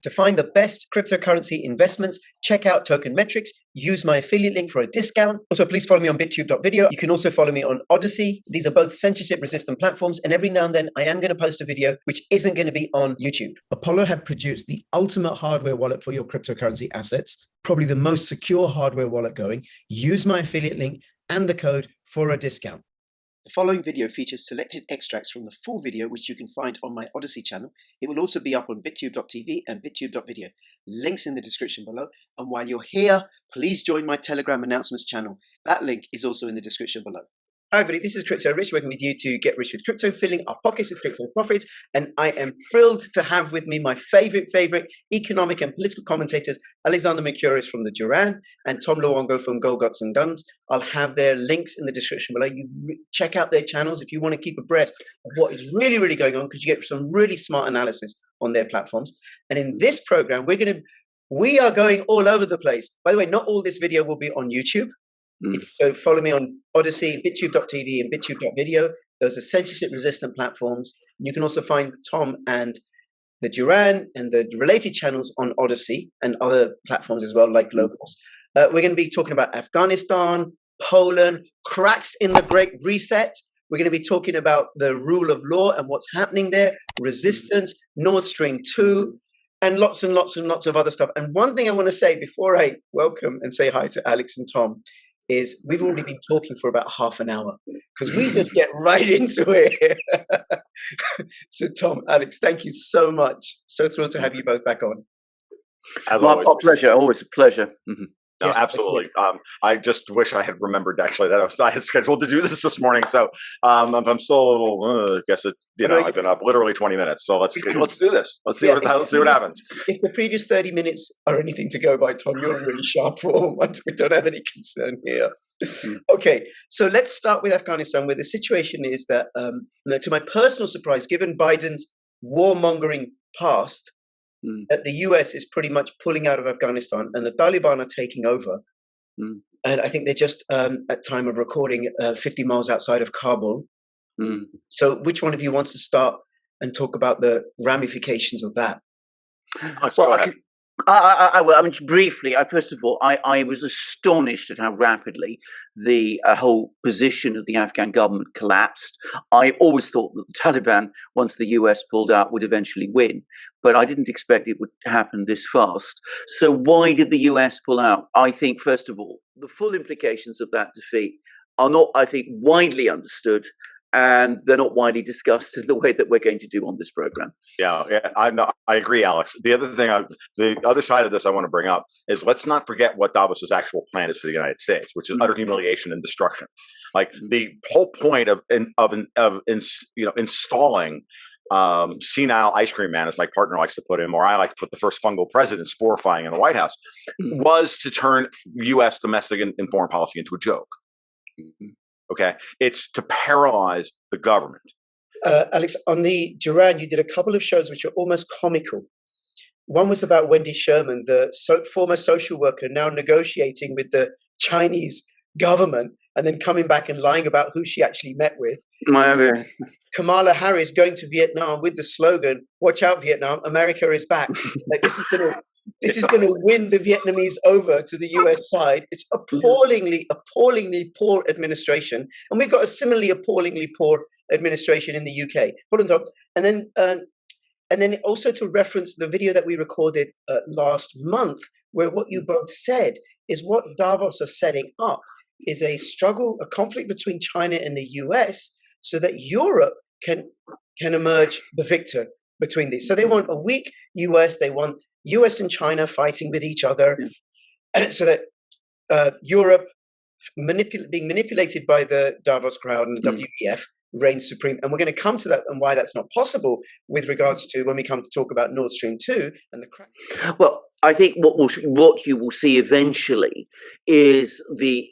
To find the best cryptocurrency investments, check out Token Metrics. Use my affiliate link for a discount. Also, please follow me on bittube.video. You can also follow me on Odyssey. These are both censorship-resistant platforms, and every now and then I am going to post a video which isn't going to be on YouTube. Apollo have produced the ultimate hardware wallet for your cryptocurrency assets, probably the most secure hardware wallet going. Use my affiliate link and the code for a discount. The following video features selected extracts from the full video, which you can find on my Odyssey channel. It will also be up on bittube.tv and bittube.video. Links in the description below. And while you're here, please join my Telegram announcements channel. That link is also in the description below. Hi everybody, this is Crypto Rich, working with you to get rich with crypto, filling our pockets with crypto profits. And I am thrilled to have with me my favorite economic and political commentators, Alexander Mercouris from the Duran and Tom Luongo from Gold Guts and Guns. I'll have their links in the description below. You check out their channels if you want to keep abreast of what is really, really going on, because you get some really smart analysis on their platforms. And in this program, we are going all over the place. By the way, not all this video will be on YouTube. So follow me on Odyssey, bittube.tv and bittube.video. Those are censorship-resistant platforms. You can also find Tom and the Duran and the related channels on Odyssey and other platforms as well, like Locals. We're going to be talking about Afghanistan, Poland, cracks in the Great Reset. We're going to be talking about the rule of law and what's happening there, resistance, Nord Stream 2, and lots and lots and lots of other stuff. And one thing I want to say before I welcome and say hi to Alex and Tom is we've already been talking for about half an hour because we just get right into it. So Tom, Alex, thank you so much. So thrilled to have you both back on. Our pleasure, always a pleasure. Mm-hmm. No, yes, absolutely. I just wish I had remembered actually that I had scheduled to do this morning. So I'm still a little. I guess I've been up literally 20 minutes. So let's do this. Let's see what happens. If the previous 30 minutes are anything to go by, Tom, you're in really sharp form. We don't have any concern here. Okay, so let's start with Afghanistan, where the situation is that, to my personal surprise, given Biden's warmongering past, that the US is pretty much pulling out of Afghanistan and the Taliban are taking over. And I think they're just, at time of recording, 50 miles outside of Kabul. So which one of you wants to start and talk about the ramifications of that? I will. I mean, briefly, first of all, I was astonished at how rapidly the whole position of the Afghan government collapsed. I always thought that the Taliban, once the US pulled out, would eventually win, but I didn't expect it would happen this fast. So why did the US pull out? I think, first of all, the full implications of that defeat are not, I think, widely understood. And they're not widely discussed in the way that we're going to do on this program. Yeah, I agree, Alex. The other side of this I want to bring up is let's not forget what Davos's actual plan is for the United States, which is utter humiliation and destruction. Like the whole point of installing senile ice cream man, as my partner likes to put him, or I like to put the first fungal president sporifying in the White House, was to turn U.S. domestic and foreign policy into a joke. Okay, it's to paralyze the government. Alex, on the Duran, you did a couple of shows which are almost comical. One was about Wendy Sherman, the former social worker, now negotiating with the Chinese government and then coming back and lying about who she actually met with. Kamala Harris going to Vietnam with the slogan, "Watch out, Vietnam, America is back." Like, this is going to win the Vietnamese over to the US side. It's appallingly poor administration. And we've got a similarly appallingly poor administration in the UK. Hold on, Tom. And then also to reference the video that we recorded last month, where what you both said is what Davos are setting up is a conflict between China and the US so that Europe can emerge the victor between these. So they want a weak US, they want US and China fighting with each other, so that Europe being manipulated by the Davos crowd and the WEF reigns supreme. And we're going to come to that and why that's not possible with regards to when we come to talk about Nord Stream 2 and the crack. Well, I think what you will see eventually is the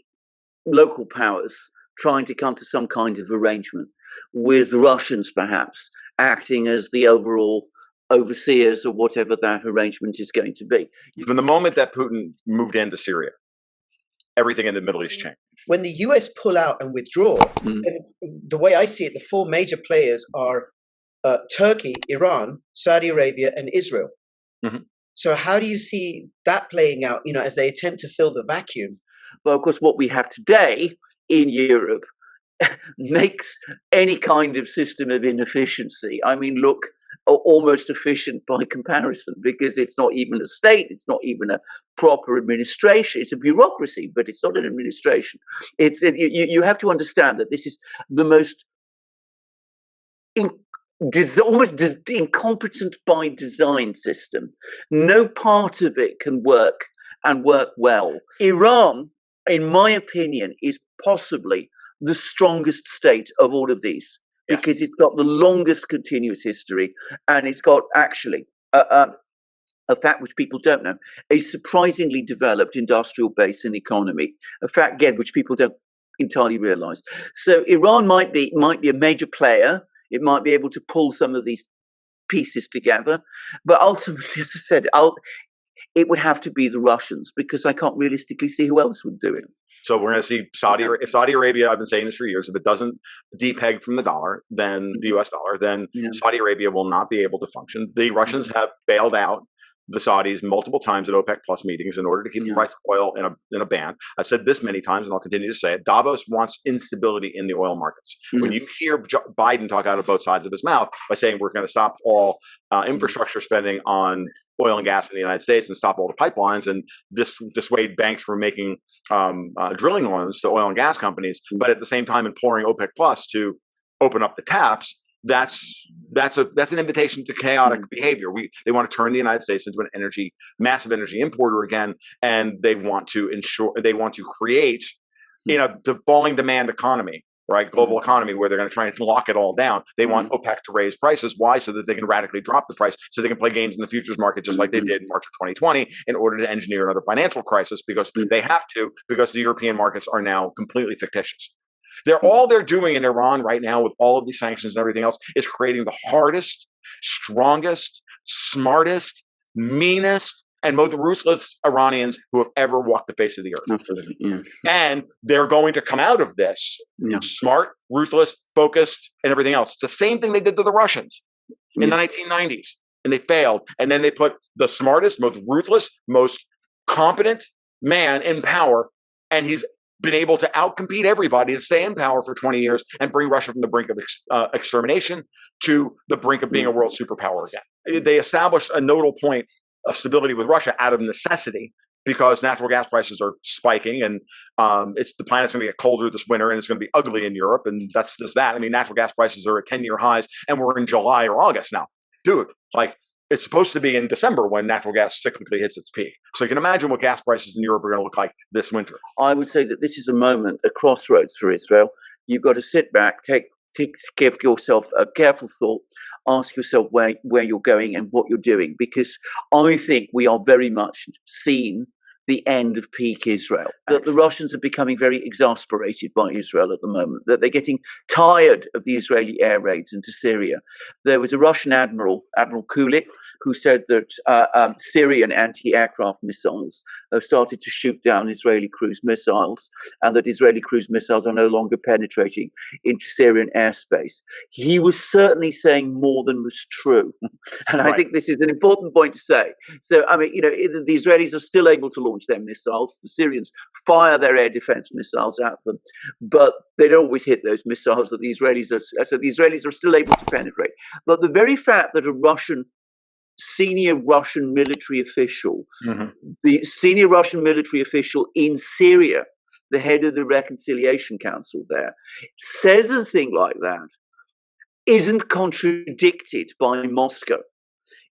local powers trying to come to some kind of arrangement with the Russians, perhaps acting as the overall overseers of whatever that arrangement is going to be. From the moment that Putin moved into Syria, everything in the Middle East changed. When the US pull out and withdraw, then the way I see it, the four major players are Turkey, Iran, Saudi Arabia, and Israel. So how do you see that playing out, as they attempt to fill the vacuum? Well, of course, what we have today in Europe makes any kind of system of inefficiency, I mean, look almost efficient by comparison, because it's not even a state, it's not even a proper administration, it's a bureaucracy, but it's not an administration. You have to understand that this is the most incompetent by design system. No part of it can work and work well. Iran, in my opinion, is possibly the strongest state of all of these, because it's got the longest continuous history, and it's got actually a fact which people don't know, a surprisingly developed industrial base and economy, a fact, again, which people don't entirely realize. So Iran might be a major player. It might be able to pull some of these pieces together, but ultimately, as I said, it would have to be the Russians, because I can't realistically see who else would do it. So we're going to see Saudi Arabia. I've been saying this for years. If it doesn't depeg from the dollar, then the U.S. dollar, then Saudi Arabia will not be able to function. The Russians have bailed out the Saudis multiple times at OPEC Plus meetings in order to keep the price of oil in a band. I've said this many times, and I'll continue to say it. Davos wants instability in the oil markets. When you hear Biden talk out of both sides of his mouth by saying we're going to stop all infrastructure spending on oil and gas in the United States and stop all the pipelines and dissuade banks from making drilling loans to oil and gas companies, but at the same time imploring OPEC Plus to open up the taps, that's an invitation to chaotic behavior. They want to turn the United States into an massive energy importer again, and they want to create a falling demand economy, right? Global economy, where they're going to try and lock it all down. They want OPEC to raise prices. Why? So that they can radically drop the price, so they can play games in the futures market, just like they did in March of 2020, in order to engineer another financial crisis, because they have to, because the European markets are now completely fictitious. All they're doing in Iran right now, with all of these sanctions and everything else, is creating the hardest, strongest, smartest, meanest, and most ruthless Iranians who have ever walked the face of the earth. Absolutely, yeah. And they're going to come out of this smart, ruthless, focused, and everything else. It's the same thing they did to the Russians in the 1990s, and they failed. And then they put the smartest, most ruthless, most competent man in power, and he's been able to outcompete everybody to stay in power for 20 years and bring Russia from the brink of extermination to the brink of being a world superpower again. They established a nodal point of stability with Russia out of necessity, because natural gas prices are spiking, and the planet's going to get colder this winter, and it's going to be ugly in Europe, and that's just that. I mean, natural gas prices are at 10-year highs, and we're in July or August now. Dude, it's supposed to be in December when natural gas cyclically hits its peak. So you can imagine what gas prices in Europe are going to look like this winter. I would say that this is a moment, a crossroads for Israel. You've got to sit back, give yourself a careful thought, ask yourself where you're going and what you're doing, because I think we are very much seeing the end of peak Israel. That the Russians are becoming very exasperated by Israel at the moment, that they're getting tired of the Israeli air raids into Syria. There was a Russian admiral, Admiral Kulik, who said that Syrian anti-aircraft missiles have started to shoot down Israeli cruise missiles, and that Israeli cruise missiles are no longer penetrating into Syrian airspace. He was certainly saying more than was true. And I think this is an important point to say. So, I mean, the Israelis are still able to launch their missiles. The Syrians fire their air defense missiles at them, but they don't always hit those missiles that the Israelis are. So the Israelis are still able to penetrate. But the very fact that a senior Russian military official, the senior Russian military official in Syria, the head of the Reconciliation Council there, says a thing like that, isn't contradicted by Moscow,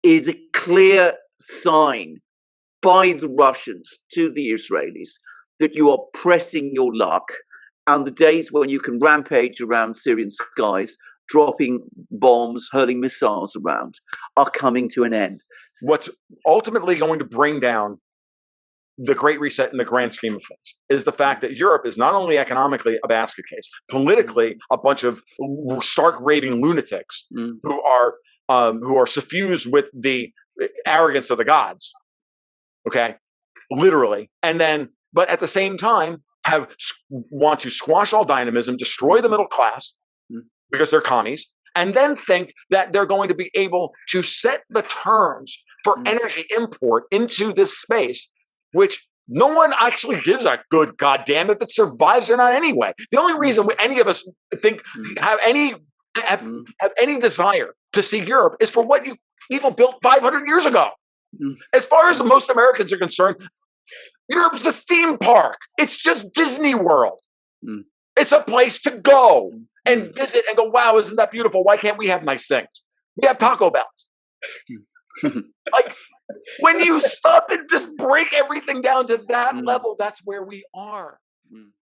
is a clear sign by the Russians to the Israelis that you are pressing your luck, and the days when you can rampage around Syrian skies, dropping bombs, hurling missiles around, are coming to an end. What's ultimately going to bring down the Great Reset in the grand scheme of things is the fact that Europe is not only economically a basket case, politically a bunch of stark raving lunatics who are suffused with the arrogance of the gods. Okay, literally, but at the same time want to squash all dynamism, destroy the middle class because they're commies, and then think that they're going to be able to set the terms for energy import into this space, which no one actually gives a good goddamn if it survives or not anyway. The only reason any of us think have any desire to see Europe is for what you people built 500 years ago. As far as most Americans are concerned, Europe's a theme park. It's just Disney World. It's a place to go and visit and go, wow, isn't that beautiful? Why can't we have nice things? We have Taco Bell. Like, when you stop and just break everything down to that level, that's where we are.